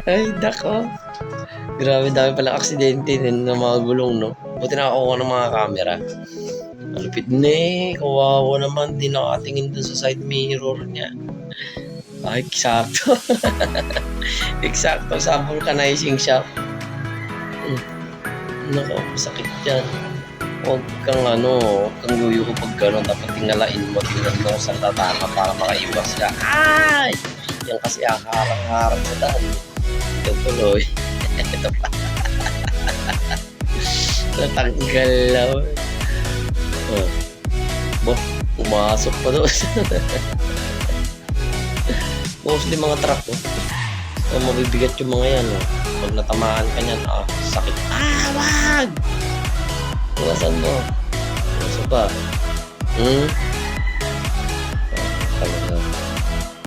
Ay, dako. Grabe, dami palang aksidente din ng mga gulong, no? Buti nakakuha ng mga camera. Malupit na eh. Kawawa naman. Di nakatingin dun sa side mirror niya. Ay, eksakto. Eksakto sa vulcanizing shop. Naku, sakit yan. Huwag kang yuyo ko pag gano'n. Dapat tingalain mo. Tingnan mo sa tatama para makaiwas ka. Ay! Yan kasi harang-harang sa daan. Ito tuloy. Ito pa. Natanggal lang. Pumasok pa doon. Mostly mga truck, mabibigat yung mga yan, pag natamaan ka niyan, sakit. Wag! Iwasan mo. Iwasan pa. Talaga.